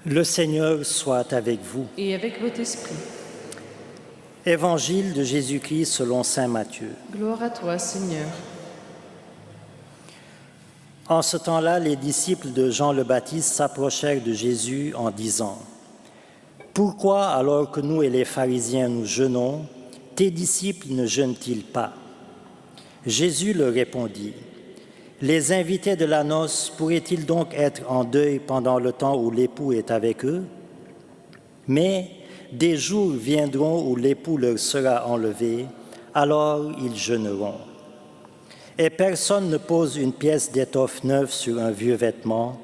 Le Seigneur soit avec vous. Et avec votre esprit. Évangile de Jésus-Christ selon saint Matthieu. Gloire à toi, Seigneur. En ce temps-là, les disciples de Jean le Baptiste s'approchèrent de Jésus en disant : « Pourquoi, alors que nous et les pharisiens nous jeûnons, tes disciples ne jeûnent-ils pas ?» Jésus leur répondit : « Les invités de la noce pourraient-ils donc être en deuil pendant le temps où l'époux est avec eux ? Mais des jours viendront où l'époux leur sera enlevé, alors ils jeûneront. Et personne ne pose une pièce d'étoffe neuve sur un vieux vêtement,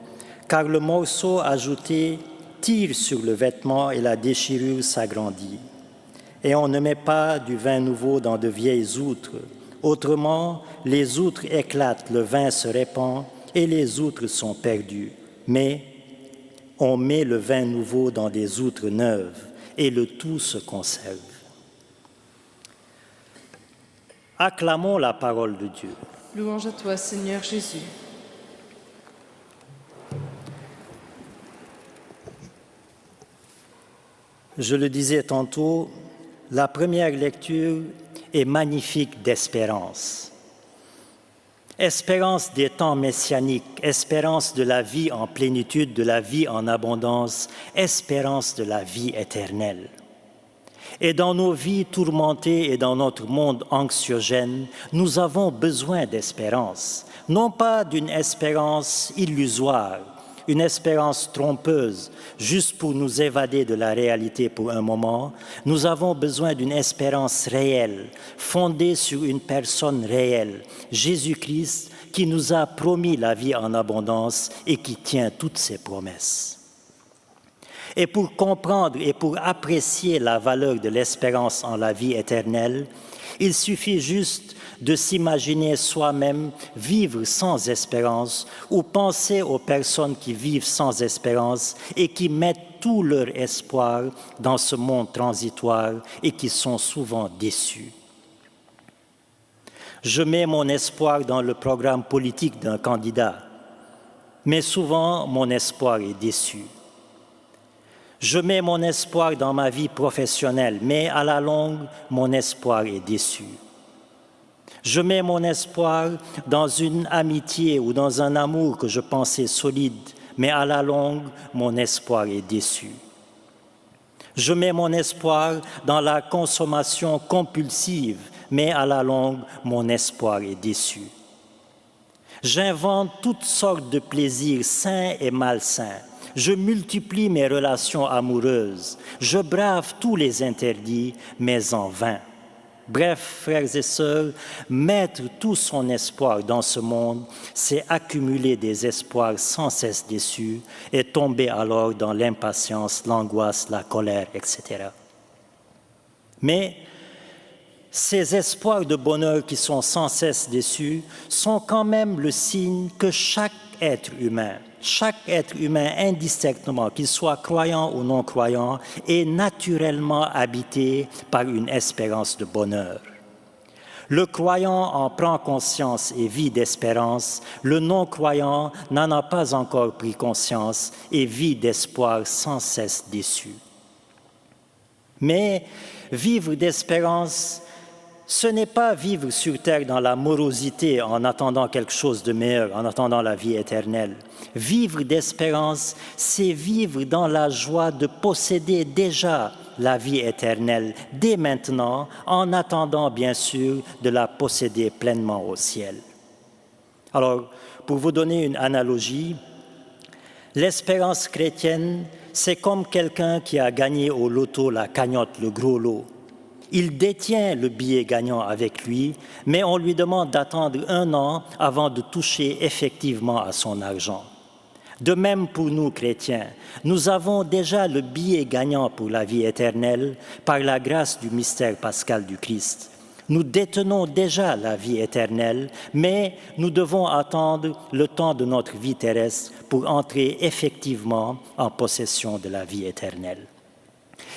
car le morceau ajouté tire sur le vêtement et la déchirure s'agrandit. Et on ne met pas du vin nouveau dans de vieilles outres. Autrement, les outres éclatent, le vin se répand et les outres sont perdues. Mais on met le vin nouveau dans des outres neuves et le tout se conserve. » Acclamons la parole de Dieu. Louange à toi, Seigneur Jésus. Je le disais tantôt, la première lecture est magnifique d'espérance. Espérance des temps messianiques, espérance de la vie en plénitude, de la vie en abondance, espérance de la vie éternelle. Et dans nos vies tourmentées et dans notre monde anxiogène, nous avons besoin d'espérance, non pas d'une espérance illusoire, une espérance trompeuse, juste pour nous évader de la réalité pour un moment. Nous avons besoin d'une espérance réelle, fondée sur une personne réelle, Jésus-Christ, qui nous a promis la vie en abondance et qui tient toutes ses promesses. Et pour comprendre et pour apprécier la valeur de l'espérance en la vie éternelle, il suffit juste de s'imaginer soi-même vivre sans espérance ou penser aux personnes qui vivent sans espérance et qui mettent tout leur espoir dans ce monde transitoire et qui sont souvent déçus. Je mets mon espoir dans le programme politique d'un candidat, mais souvent mon espoir est déçu. Je mets mon espoir dans ma vie professionnelle, mais à la longue, mon espoir est déçu. Je mets mon espoir dans une amitié ou dans un amour que je pensais solide, mais à la longue, mon espoir est déçu. Je mets mon espoir dans la consommation compulsive, mais à la longue, mon espoir est déçu. J'invente toutes sortes de plaisirs sains et malsains. Je multiplie mes relations amoureuses. Je brave tous les interdits, mais en vain. Bref, frères et sœurs, mettre tout son espoir dans ce monde, c'est accumuler des espoirs sans cesse déçus et tomber alors dans l'impatience, l'angoisse, la colère, etc. Mais ces espoirs de bonheur qui sont sans cesse déçus sont quand même le signe que chaque être humain indistinctement, qu'il soit croyant ou non croyant, est naturellement habité par une espérance de bonheur. Le croyant en prend conscience et vit d'espérance, le non-croyant n'en a pas encore pris conscience et vit d'espoir sans cesse déçu. Mais vivre d'espérance, ce n'est pas vivre sur terre dans la morosité en attendant quelque chose de meilleur, en attendant la vie éternelle. Vivre d'espérance, c'est vivre dans la joie de posséder déjà la vie éternelle, dès maintenant, en attendant bien sûr de la posséder pleinement au ciel. Alors, pour vous donner une analogie, l'espérance chrétienne, c'est comme quelqu'un qui a gagné au loto la cagnotte, le gros lot. Il détient le billet gagnant avec lui, mais on lui demande d'attendre 1 an avant de toucher effectivement à son argent. De même pour nous, chrétiens, nous avons déjà le billet gagnant pour la vie éternelle par la grâce du mystère pascal du Christ. Nous détenons déjà la vie éternelle, mais nous devons attendre le temps de notre vie terrestre pour entrer effectivement en possession de la vie éternelle.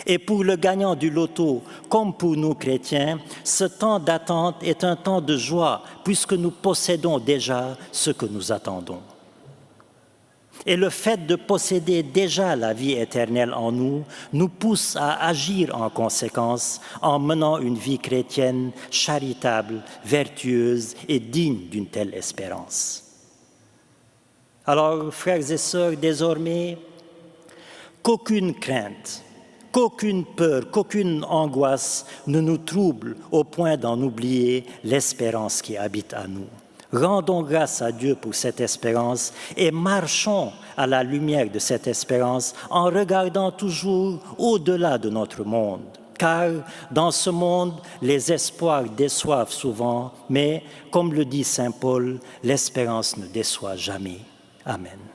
Et pour le gagnant du loto, comme pour nous chrétiens, ce temps d'attente est un temps de joie, puisque nous possédons déjà ce que nous attendons. Et le fait de posséder déjà la vie éternelle en nous nous pousse à agir en conséquence en menant une vie chrétienne charitable, vertueuse et digne d'une telle espérance. Alors, frères et sœurs, désormais, qu'aucune crainte, qu'aucune peur, qu'aucune angoisse ne nous trouble au point d'en oublier l'espérance qui habite à nous. Rendons grâce à Dieu pour cette espérance et marchons à la lumière de cette espérance en regardant toujours au-delà de notre monde. Car dans ce monde, les espoirs déçoivent souvent, mais comme le dit saint Paul, l'espérance ne déçoit jamais. Amen.